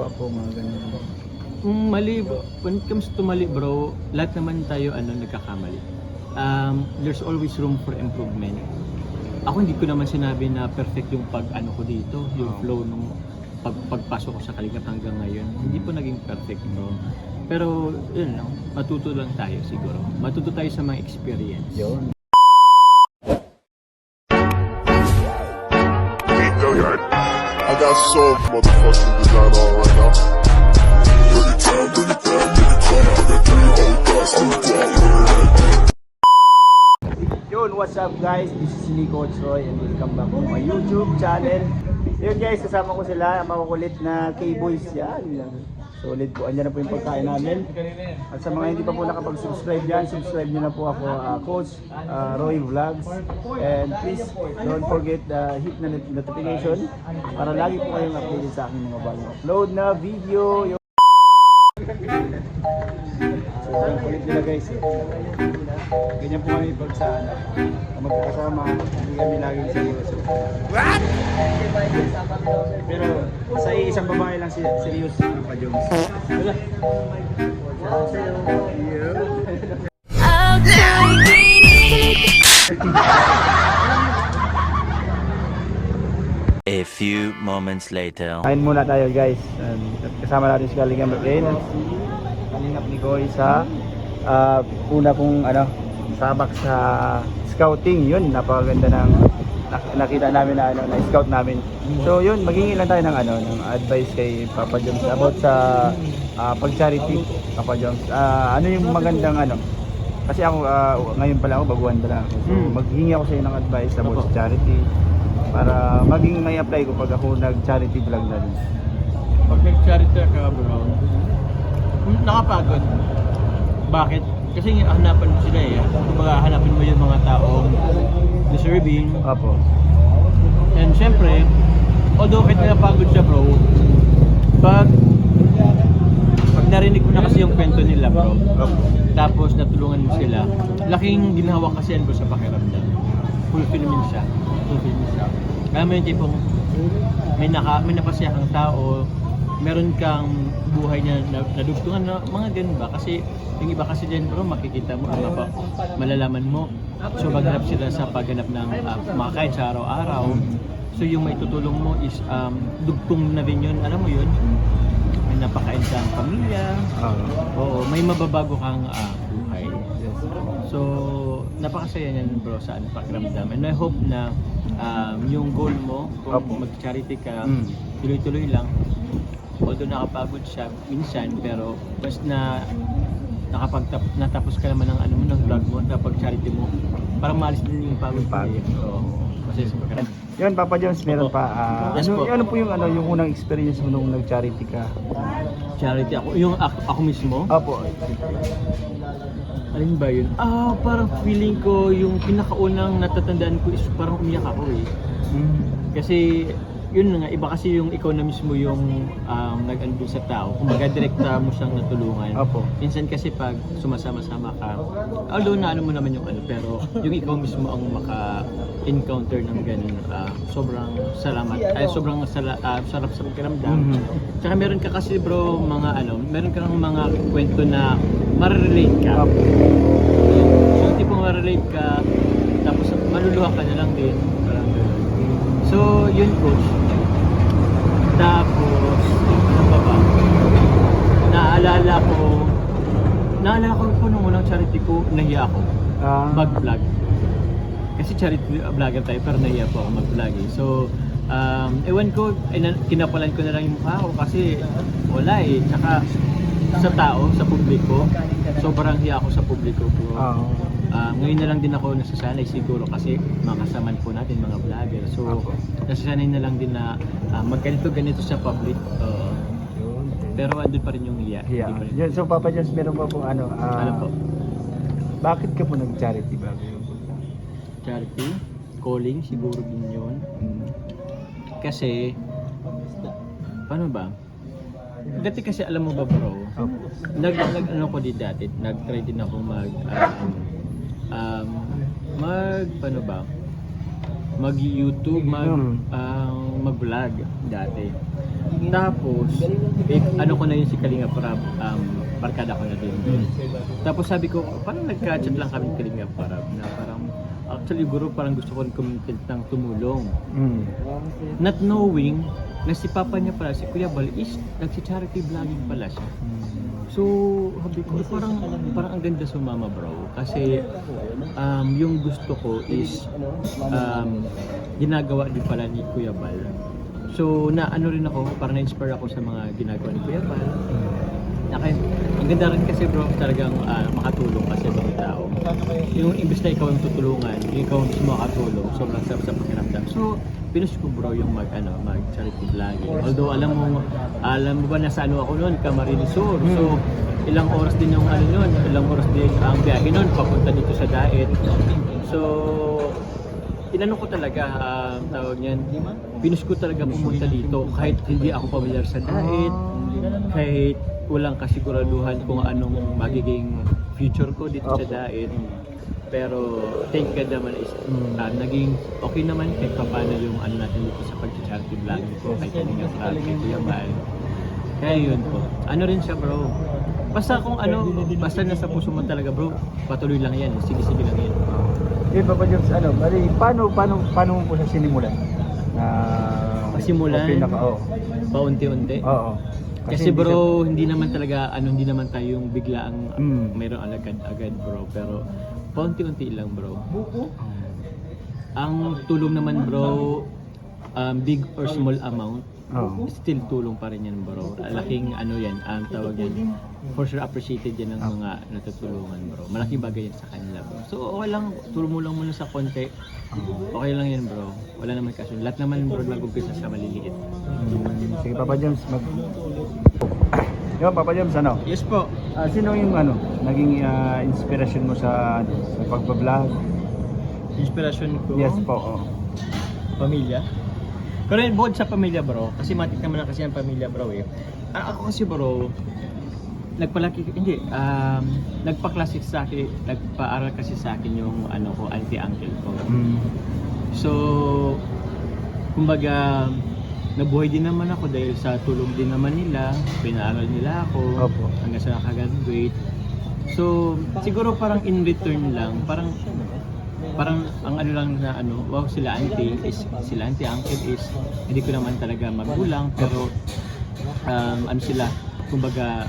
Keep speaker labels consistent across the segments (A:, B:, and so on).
A: po mga ganyan.
B: Mali, when it comes to mali bro, lahat naman tayo nagkakamali. There's always room for improvement. Ako hindi ko naman sinabi na perfect yung ko dito, yung flow nung pagpasok ko sa Kalingap hanggang ngayon. Hindi po naging perfect bro. Pero yun lang, matuto lang tayo siguro. Matuto tayo sa mga experience.
A: Yun.
C: I got so motherfucking design on right now. Bring it down, bring it down, bring it down. I got 3 old guys to the
A: Yun, what's up guys? This is me, Coach Roy, and welcome back to my YouTube channel. Yun guys, kasama ko sila, ang makukulit na K-Boys. Yan. Solid po. Andyan na po yung pagkain namin. At sa mga hindi pa po nakapag-subscribe dyan, subscribe nyo na po ako, Coach Roy Vlogs. And please don't forget hit na notification para lagi po kayong updated sa aking mga bagong upload na video. So, kulit nila guys. Ganyan po kami pag sa magkakasama, hindi kami laging seryoso. What? Pero sa isang babae lang seryoso ang pa-Jones. Wala.
D: A few moments later.
A: Kain muna tayo guys. Kasama natin si Kalingap Rain at si Kalingap Nicoy sa una kong sabak sa scouting. Yun, napakaganda ng nakita namin na na-scout namin. So yun, maghingi lang tayo ng advice kay Papa Jones about sa pag-charity. Papa Jones, ano yung magandang kasi ako ngayon pala ako, baguhan pala ako. So maghingi ako sa iyo ng advice about sa charity para maging may apply ko pag ako nag-charity vlog na rin.
B: Pag nag-charity ka bro, nakapagod. Bakit? Kasi hanapan mo sila kumbaga hanapin mo yung mga taong deserving.
A: Apo.
B: And syempre, although kahit napagod siya bro, pag narinig mo na kasi yung kwento nila bro, tapos natulungan mo sila, laking ginhawa kasi yan bro sa pakiramdam. Fulfillment siya. Kaya mo yung tipong may napasaya kang tao, meron kang buhay na nadugtungan na mga ganun ba? Kasi yung iba kasi din bro, makikita mo, malalaman mo. So maghanap sila sa pagganap ng makakain sa araw-araw. So yung maitutulong mo is dugtong na rin yun, alam mo yun? May napakain kang pamilya, oo, may mababago kang buhay. So napakasaya niyan bro sa pakiramdam. And I hope na yung goal mo, kung mag-charity ka, tuloy-tuloy lang. Although nakapagod siya minsan, pero basta na natapos ka naman ng vlog mo, napag-charity mo, para maalis din yung pagod mo. So, kasi sa pakiramdam.
A: Yun, Papa Jones, meron pa.
B: Yes,
A: ano po yung yung unang experience mo nung nag-charity ka?
B: Charity ako, yung ako mismo?
A: Opo.
B: Alin ba yun? Parang feeling ko yung pinakaunang natatandaan ko is parang umiyak ako Kasi yun nga, iba kasi yung ikaw na mismo yung nag-andun sa tao. Kumbaga direkta mo siyang natulungan.
A: Opo.
B: Minsan kasi pag sumasama-sama ka, although na mo naman yung pero yung ikaw mismo ang maka-encounter ng ganun, sobrang salamat. Sobrang sarap sa pakiramdam. Tsaka meron ka kasi bro, meron ka ng mga kwento na ma-relate ka. So yung tipong ma-relate ka, tapos maluluha ka na lang din. Parang ganun. So yun coach. Tapos, ano ba? Naalala ko po nung unang charity ko, nahiya ako mag-vlog. Kasi charity vlogger tayo, pero nahiya po ako mag-vlog So, ewan ko, kinapalan ko na lang yung mukha ko kasi wala Tsaka sa tao, sa publiko, sobrang hiya ako sa publiko po. Ngayon na lang din ako nasasanay siguro kasi mga kasaman po natin mga vlogger. So nasasanay na lang din na ganito sa public. Pero andun pa rin yung hiya.
A: Yun, so Papa Jones, meron pa po
B: ano po?
A: Bakit ka po nag-charity ba?
B: Charity? Calling siguro din yun. Kasi paano ba? Dati kasi alam mo ba bro? Ko din dati, nag-try din ako paano ba? mag-YouTube, mag-vlog dati. Tapos, ano ko na yun si Kalinga Prab, barkada ko na din. Tapos sabi ko, parang nagka-chat lang kami ni Kalinga Prab na parang, actually guro parang gusto ko rin committed ng tumulong. Not knowing na si papa niya pala, si Kuya Bal, is nagsi-charity vlogging pala siya. So, sabi ko, parang ang ganda sumama bro. Kasi yung gusto ko is ginagawa din pala ni Kuya Bal. So, ano rin ako, parang na-inspire ako sa mga ginagawa ni Kuya Bal. Ang ganda rin kasi bro, talagang makatulong kasi mga tao. Yung imbes na ikaw ang tutulungan, ikaw ang gusto makatulong, sobrang sarap sa pakiramdam. So, pinush ko bro yung mag-charity vlogging. Although alam mo ba nasa ano ako noon, Camarines Sur. So, ilang oras din yung ilang oras din ang biyahe noon papunta dito sa Daet. So, tinanong ko talaga, tawag niyan, pinush ko talaga pumunta dito kahit hindi ako familiar sa Daet, kahit walang kasiguraduhan kung anong magiging future ko dito sa Daet. Pero thank God naman is naging okay naman kahit paano yung natin dito sa pag-charity vlogging ko kay Kalinga Prab, kay Kuya Bal. Kaya yun po. Ano rin siya bro. Basta kung basta nasa puso mo talaga bro, patuloy lang yan. Sige lang yan.
A: Papa Joms, bali, paano mo po siya sinimulan?
B: Pasimulan? Paunti-unti?
A: Oo.
B: Kasi bro, hindi naman talaga, hindi naman tayo yung biglaang mayroon agad bro. Pero paunti-unti lang bro. Ang tulong naman bro, big or small amount, still tulong pa rin yan bro. Laking yan, tawag yan. For sure appreciated yan ng mga natutulungan bro. Malaking bagay yan sa kanila bro. So okay lang, tulong mo lang muna sa konti. Okay lang yan bro. Wala naman kaso. Lahat naman bro nag-umpisa sa maliliit.
A: Sige Papa Joms, Papa Joms,
B: Yes po.
A: Sino yung naging inspirasyon mo sa pagbablog?
B: Inspirasyon ko?
A: Yes po,
B: Pamilya? Pero bukod sa pamilya bro, kasi matik naman na kasi ang pamilya bro eh. Ako kasi bro, nagpa-classic sa akin, nagpa-aral kasi sa akin yung auntie-uncle ko. So, kumbaga, nabuhay din naman ako dahil sa tulong din naman nila, pinaaral nila ako hanggang sa nakagraduate. So, siguro parang in return lang, parang ang lang na wow, sila auntie uncle is hindi ko naman talaga magulang, pero sila, kumbaga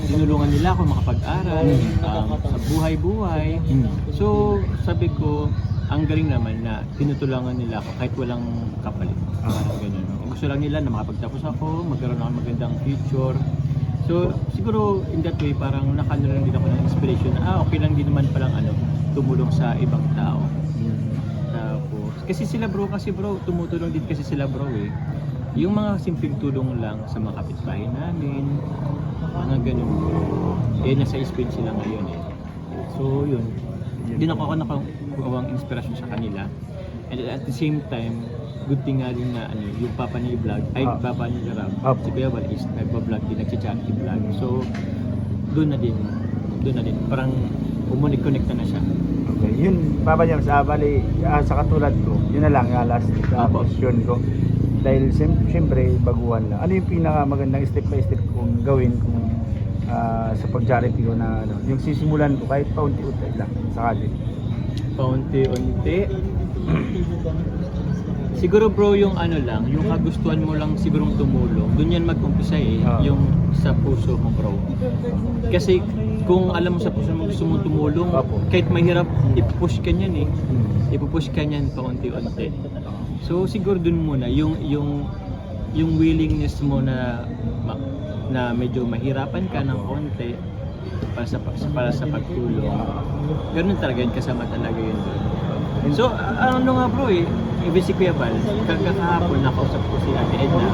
B: tinulungan nila ako makapag-aral sa buhay-buhay. So sabi ko, ang galing naman na tinutulungan nila ako kahit walang kapalit. Parang ganun. Gusto lang nila na makapagtapos ako, magkaroon ako ng magandang future. So siguro in that way parang nakanoon din ako ng inspiration na okay lang din naman palang tumulong sa ibang tao. Tapos kasi sila bro, tumutulong din kasi sila bro eh. Yung mga simpleng tulong lang sa mga kapitbahay namin, mga ganun bro. Nasa Spain sila ngayon eh. So yun. Din ako nakukuha ang inspirasyon sa kanila. And at the same time, good thing nga rin na yung papa niya vlog, papa niya Rab, si Kuya Bal is nagba-vlog din, nagcha-charity vlog. So doon na din, parang connect na siya.
A: Okay, yun Papa Joms, bali sa katulad ko, yun na lang last question ko. Dahil siyempre baguhan lang. Ano yung pinakamagandang step by step kung gawin kung sa pag-charity ko na yung sisimulan ko kahit paunti-unti lang sa kanya.
B: Paunti-unti. Siguro bro, yung yung kagustuhan mo lang sigurong tumulong. Doon yan mag-umpisa yung sa puso mo bro. Kasi kung alam mo sa puso mo gusto mo tumulong, kahit mahirap, ipupush ka niyan eh. Ipupush ka niyan paunti-unti. So siguro dun muna yung willingness mo na medyo mahirapan ka ng konti para sa pagtulong. Ganun talaga yun, kasama talaga yun doon. So nga bro even si Kuya Bal, kahapon nakausap ko si Ate Edna.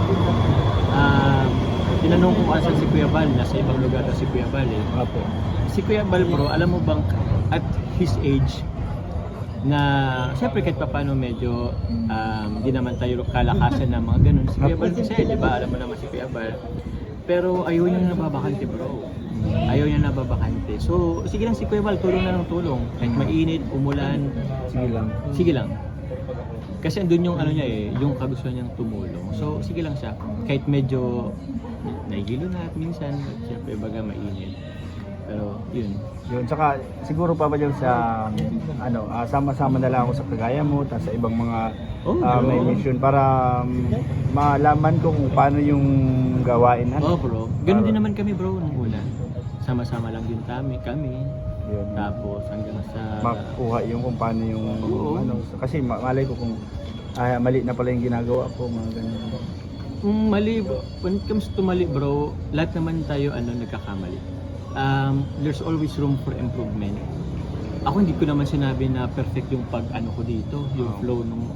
B: Tinanong ko kasi si Kuya Bal, nasa ibang lugar na si Kuya Bal eh. Si Kuya Bal bro, alam mo bang at his age, na siyempre kahit pa paano medyo di naman tayo kalakasan ng mga ganun. Si Kuya Bal kasi, di ba? Alam mo naman si Kuya Bal. Pero ayaw niya nababakante bro. Ayaw niya nababakante. So, sige lang si Kuya Bal, tulong na ng tulong. Kahit mainit, umulan, sige lang. Kasi andun yung ano niya yung kagustuhan niyang tumulong. So sige lang siya, kahit medyo naigilo na at minsan, at syempre baga mainit. Pero yun.
A: Yun, saka siguro pa ba dyan sa sama-sama na lang ako sa kagaya mo, tapos sa ibang mga may mission para malaman ko kung paano yung gawain.
B: Bro. Ganun din naman kami bro nung una. Sama-sama lang din kami.
A: Yun.
B: Tapos hanggang sa
A: Makuha yung kung paano yung kasi malay ko kung mali na pala yung ginagawa ko, mga ganun.
B: Mali, when it comes to mali bro, lahat naman tayo nagkakamali. There's always room for improvement. Ako hindi ko naman sinabi na perfect yung pag-ano ko dito, yung flow nung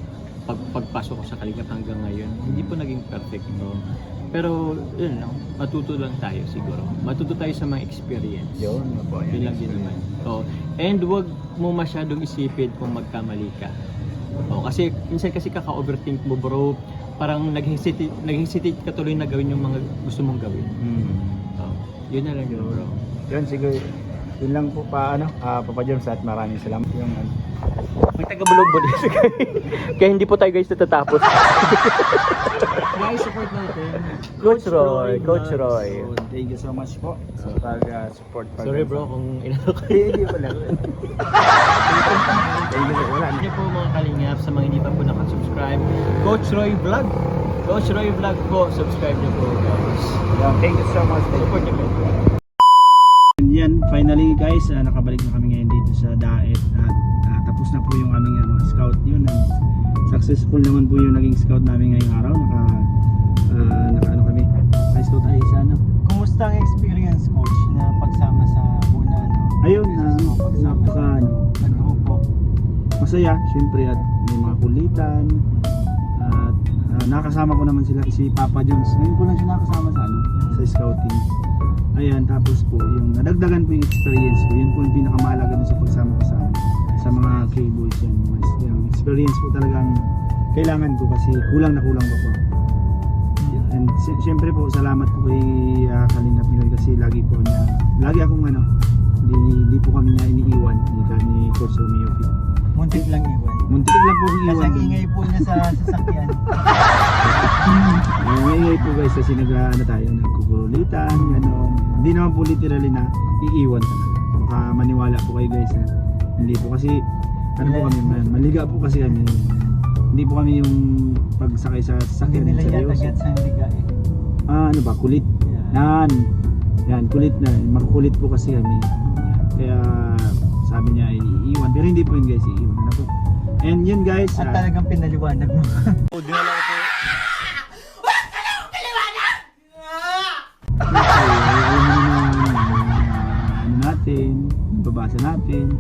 B: pagpasok ko sa Kalingap hanggang ngayon. Hindi po naging perfect bro. Pero yun lang, matuto lang tayo siguro. Matuto tayo sa mga experience.
A: Yun po.
B: Yun lang din naman. And wag mo masyadong isipin kung magkamali ka. Kasi minsan kasi kaka-overthink mo bro, parang nag-hesitate ka tuloy na gawin yung mga gusto mong gawin. Yun na lang yun bro.
A: Yun siguro. Yun lang po Papa Jones, at maraming salamat yung
B: May taga-bulog po dito kaya hindi po tayo guys natatapos. Guys, support natin.
A: Coach Roy. So, thank you so much po sa pag-support.
B: Sorry bro kung inano ko.
A: Hindi pala. Thank you. Wala.
B: Hindi po mga Kalingap, sa mga hindi pa po nakasubscribe, Coach Roy Vlog. Coach Roy Vlog po, subscribe niyo po guys.
A: Thank you so much.
B: Support niyo po.
A: And yan, finally guys, nakabalik na kami ngayon dito sa Daet at tapos na po yung aming scout yun. Successful naman po yung naging scout namin ngayong araw. Naka kami. Scout ay isa
E: Kumusta ang experience coach na pagsama sa una
A: Ayun,
E: pagsama nag-grupo?
A: masaya, syempre, at may mga kulitan. At nakasama ko naman sila si Papa Jones. Ngayon ko lang siya nakasama sa scouting. Ayan, tapos po yung nadagdagan po yung experience ko. Yun po yung pinakamahalaga dun sa pagsama ko sa mga K-boys yan. Yung experience po talagang kailangan ko kasi kulang na kulang pa po. And syempre po salamat po kay Kalingap Miguel kasi lagi akong hindi po kami niya iniiwan ni Coach Romeo.
E: Muntik lang iwan.
A: Muntik lang po akong
E: Kasi
A: iwan.
E: ang ingay po niya sa sasakyan.
A: Ngayon po guys kasi nagkukulitan, hindi naman po literally na iiwan talaga. Baka maniwala po kayo guys hindi po kasi po kami maliga po kasi kami. Hindi po kami yung pagsakay sa sasakyan
E: Hindi nila
A: seryoso.
E: yatagat sa liga
A: Kulit. Yan, kulit na. Makukulit po kasi kami. Kaya sabi niya iiwan. Pero hindi po yun guys, iiwan na po. And yun guys.
E: At talagang pinaliwanag mo.
A: Dinala ko po. Natin, babasa natin.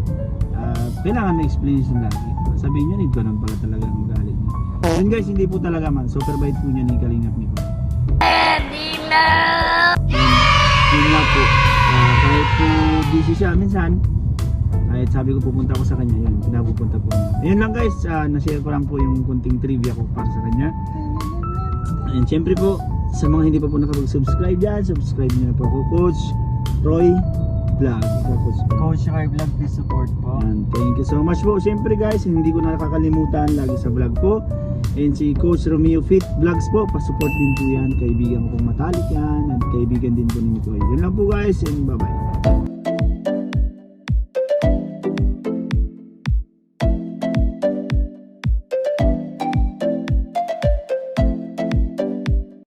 A: Kailangan may explanation lagi. Sabihin niyo, need ko lang pala talaga ang galing niya. Yun guys, hindi po talaga super bite po niya ni Kalingap ni ko. Yun nga po, kahit po busy siya minsan, kahit sabi ko pupunta ako sa kanya, yun, pinapupunta po niya. Ayun lang guys, na-share ko lang po yung kunting trivia ko para sa kanya. And syempre po, sa mga hindi pa po nakapag-subscribe dyan, subscribe niyo na po ako, Coach Roy Vlog.
E: Coach Roy Vlog, please support po.
A: And thank you so much po. Syempre guys, hindi ko na nakakalimutan lagi sa vlog ko. And si Coach Romeo Fit Vlogs po, pasupport din po yan. Kaibigan ko pong matalik yan. At kaibigan din po ni Mikoy. Yun lang po guys, and bye bye.